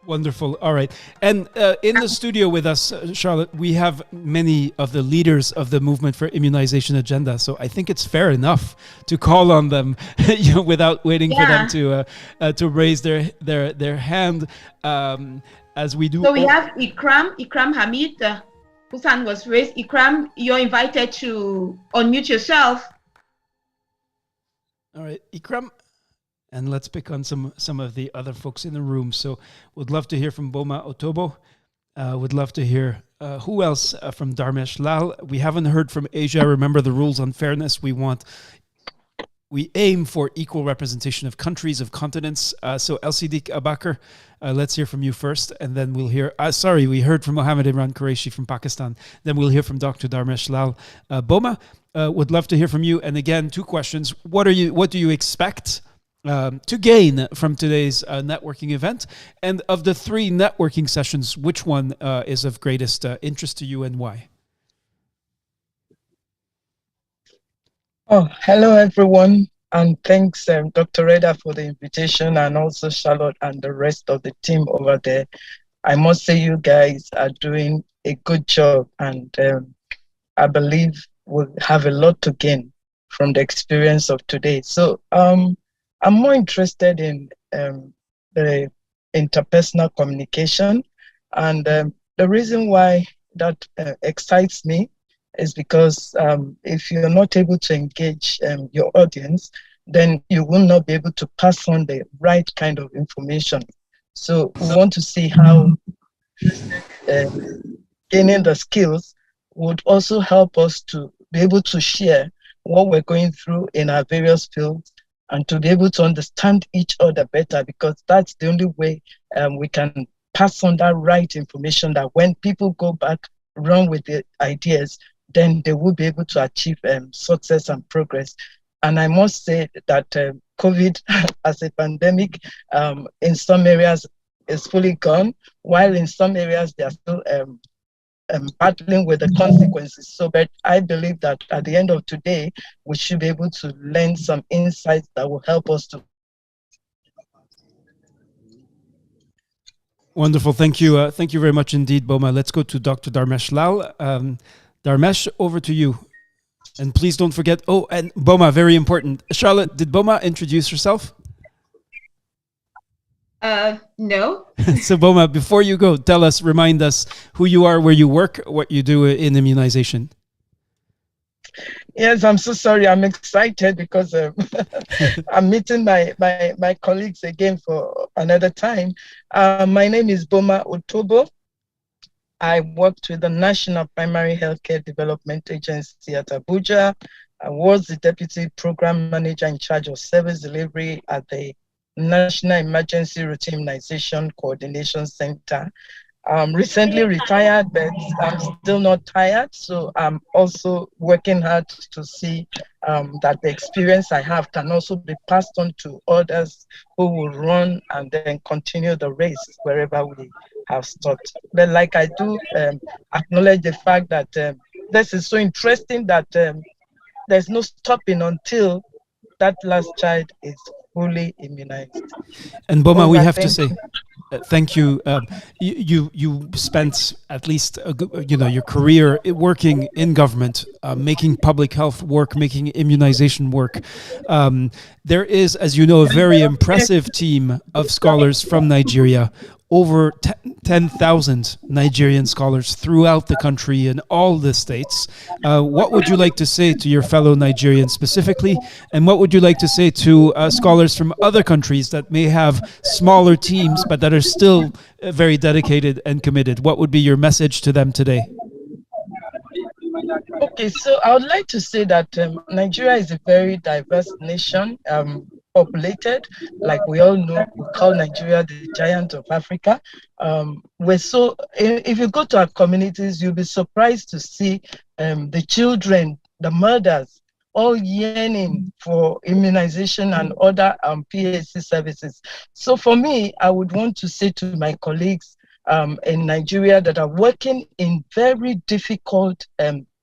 Wonderful. All right. And in the studio with us, Charlotte, we have many of the leaders of the movement for immunization agenda. So I think it's fair enough to call on them without waiting for them to raise their hand as we do. So we have Ikram Hamid, whose hand was raised. Ikram, you're invited to unmute yourself. All right, Ikram. And let's pick on some of the other folks in the room. So would love to hear from Boma Otobo. Would love to hear who else from Dharmesh Lal. We haven't heard from Asia. Remember the rules on fairness. We aim for equal representation of countries, of continents. So Elsidik Abakar, let's hear from you first. And then we'll hear, we heard from Mohammed Imran Qureshi from Pakistan. Then we'll hear from Dr. Dharmesh Lal. Boma, would love to hear from you. And again, two questions. What do you expect to gain from today's networking event? And of the three networking sessions, which one is of greatest interest to you and why? Oh, hello everyone, and thanks Dr. Reda for the invitation, and also Charlotte and the rest of the team over there. I must say you guys are doing a good job, and I believe we'll have a lot to gain from the experience of today. So I'm more interested in the interpersonal communication, and the reason why that excites me is because if you're not able to engage your audience, then you will not be able to pass on the right kind of information. So we want to see how gaining the skills would also help us to be able to share what we're going through in our various fields, and to be able to understand each other better, because that's the only way we can pass on that right information, that when people go back, run with the ideas, then they will be able to achieve success and progress. And I must say that COVID as a pandemic in some areas is fully gone, while in some areas they are still battling with the consequences. So, but I believe that at the end of today, we should be able to learn some insights that will help us to. Wonderful. Thank you. Thank you very much indeed, Boma. Let's go to Dr. Dharmesh Lal. Dharmesh, over to you. And please don't forget, and Boma, very important. Charlotte, did Boma introduce herself? No. So Boma, before you go, remind us who you are, where you work, what you do in immunization. Yes, I'm so sorry. I'm excited because I'm meeting my colleagues again for another time. My name is Boma Otobo. I worked with the National Primary Healthcare Development Agency at Abuja. I was the Deputy Program Manager in charge of service delivery at the National Emergency Routine Immunization Coordination Center. I'm recently retired, but I'm still not tired. So I'm also working hard to see that the experience I have can also be passed on to others who will run and then continue the race wherever we have stopped. But like I do acknowledge the fact that this is so interesting that there's no stopping until that last child is fully immunized. And Boma, we have to say thank you. You spent at least your career working in government, making public health work, making immunization work. There is, as you know, a very impressive team of scholars from Nigeria. Over 10,000 Nigerian scholars throughout the country in all the states. What would you like to say to your fellow Nigerians specifically? And what would you like to say to scholars from other countries that may have smaller teams, but that are still very dedicated and committed? What would be your message to them today? Okay, so I would like to say that Nigeria is a very diverse nation, populated. Like we all know, we call Nigeria the giant of Africa. If you go to our communities, you'll be surprised to see the children, the mothers, all yearning for immunization and other PAC services. So for me, I would want to say to my colleagues in Nigeria that are working in very difficult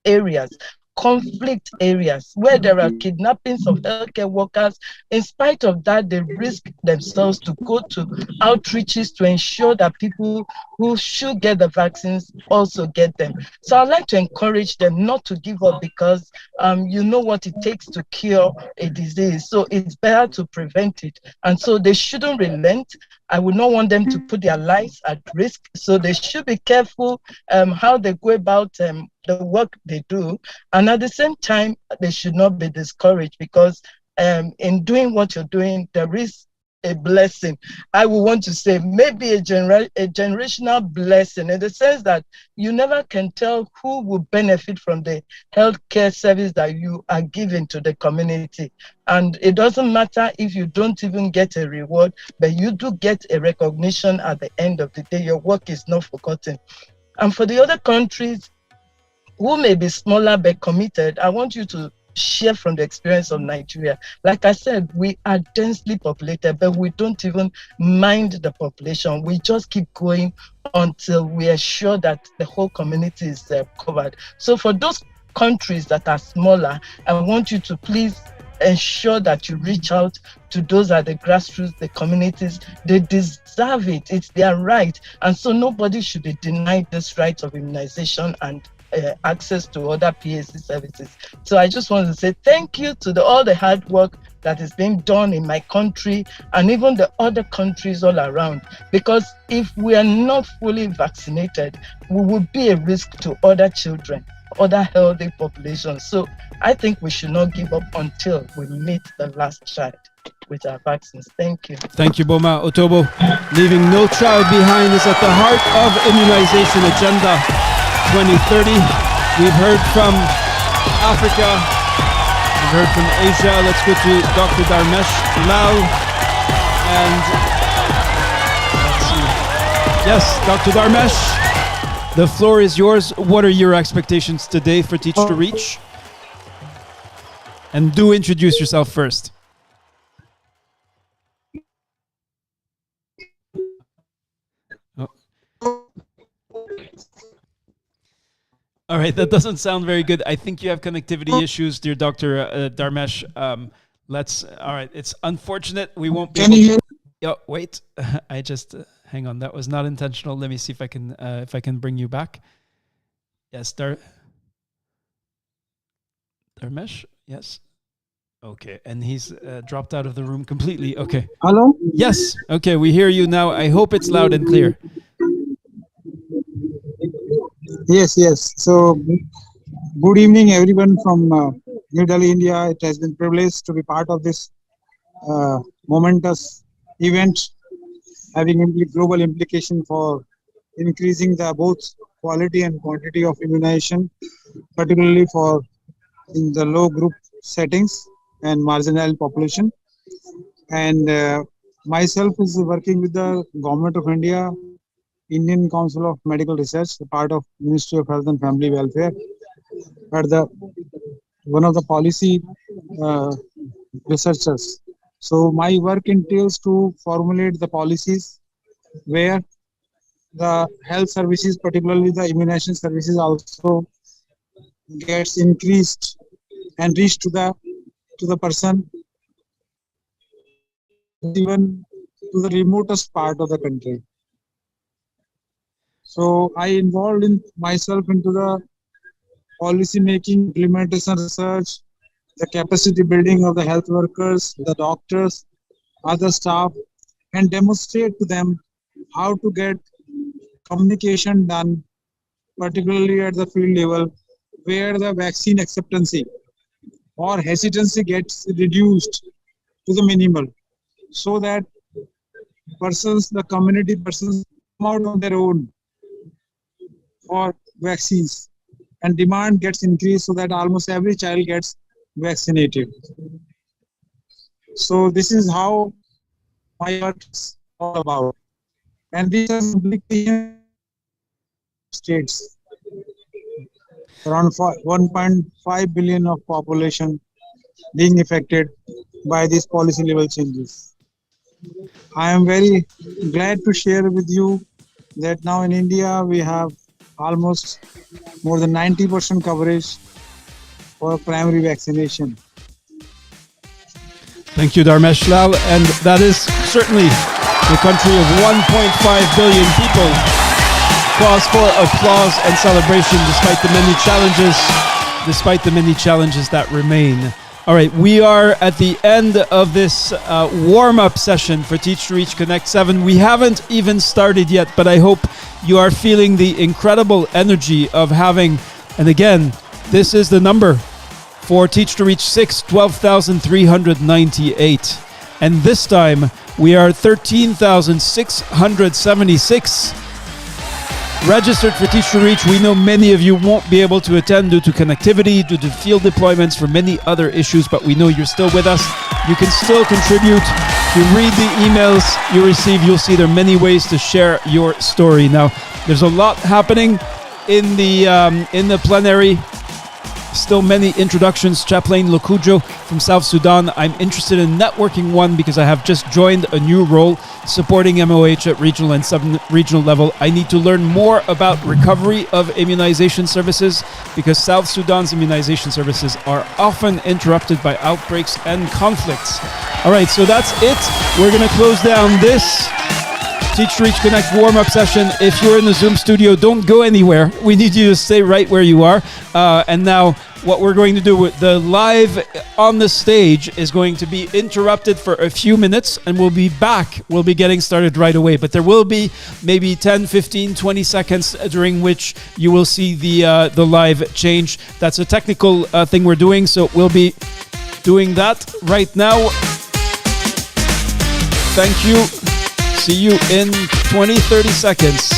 areas, conflict areas where there are kidnappings of healthcare workers. In spite of that, they risk themselves to go to outreaches to ensure that people who should get the vaccines also get them. So I'd like to encourage them not to give up, because you know what it takes to cure a disease. So it's better to prevent it. And so they shouldn't relent. I would not want them to put their lives at risk. So they should be careful how they go about the work they do. And at the same time, they should not be discouraged, because in doing what you're doing, there is a blessing. I would want to say maybe a generational blessing, in the sense that you never can tell who will benefit from the healthcare service that you are giving to the community. And it doesn't matter if you don't even get a reward, but you do get a recognition at the end of the day. Your work is not forgotten. And for the other countries who may be smaller but committed, I want you to share from the experience of Nigeria. Like I said, we are densely populated, but we don't even mind the population. We just keep going until we are sure that the whole community is covered. So for those countries that are smaller, I want you to please ensure that you reach out to those at the grassroots, the communities. They deserve it. It's their right. And so nobody should be denied this right of immunization and access to other PAC services. So I just want to say thank you to all the hard work that is being done in my country and even the other countries all around. Because if we are not fully vaccinated, we will be a risk to other children, other healthy populations. So I think we should not give up until we meet the last child with our vaccines. Thank you. Thank you, Boma Otobo. Leaving no child behind is at the heart of Immunization Agenda 2030. We've heard from Africa, we've heard from Asia. Let's go to Dr. Dharmesh Lal. And let's see. Yes, Dr. Dharmesh, the floor is yours. What are your expectations today for Teach to Reach? And do introduce yourself first. All right, that doesn't sound very good. I think you have connectivity issues, dear Dr. Dharmesh. All right, it's unfortunate. We won't be able to... wait, I just... hang on, that was not intentional. Let me see if I can bring you back. Yes, Dharmesh, yes. Okay, and he's dropped out of the room completely. Okay. Hello? Yes, okay, we hear you now. I hope it's loud and clear. Yes. So, good evening, everyone from New Delhi, India. It has been a privilege to be part of this momentous event, having global implication for increasing the both quality and quantity of immunization, particularly for in the low group settings and marginal population. And myself is working with the Government of India, Indian Council of Medical Research, a part of Ministry of Health and Family Welfare, at one of the policy researchers. So my work entails to formulate the policies where the health services, particularly the immunization services, also gets increased and reach to the person, even to the remotest part of the country. So I involved myself into the policy making, implementation research, the capacity building of the health workers, the doctors, other staff, and demonstrate to them how to get communication done, particularly at the field level, where the vaccine acceptancy or hesitancy gets reduced to the minimal, so that the community persons come out on their own for vaccines, and demand gets increased so that almost every child gets vaccinated. So this is how my work is all about. And this has implications states. Around 1.5 billion of population being affected by these policy level changes. I am very glad to share with you that now in India we have almost more than 90% coverage for primary vaccination. Thank you, Dharmesh Lal. And that is certainly the country of 1.5 billion people. Cause for applause and celebration despite the many challenges that remain. All right, we are at the end of this warm-up session for Teach to Reach Connect 7. We haven't even started yet, but I hope you are feeling the incredible energy of having, and again, this is the number for Teach to Reach 6, 12,398. And this time, we are 13,676 registered for Teach to Reach. We know many of you won't be able to attend due to connectivity, due to field deployments, for many other issues, but we know you're still with us. You can still contribute. If you read the emails you receive, you'll see there are many ways to share your story. Now, there's a lot happening in the plenary. Still many introductions. Chaplain Lokujo from South Sudan. I'm interested in networking one because I have just joined a new role supporting MOH at regional and sub-regional level. I need to learn more about recovery of immunization services because South Sudan's immunization services are often interrupted by outbreaks and conflicts. All right, so that's it. We're going to close down this Teach to Reach Connect warm-up session. If you're in the Zoom studio, don't go anywhere. We need you to stay right where you are. And now what we're going to do with the live on the stage is going to be interrupted for a few minutes and we'll be back. We'll be getting started right away. But there will be maybe 10, 15, 20 seconds during which you will see the live change. That's a technical thing we're doing. So we'll be doing that right now. Thank you. See you in 20, 30 seconds.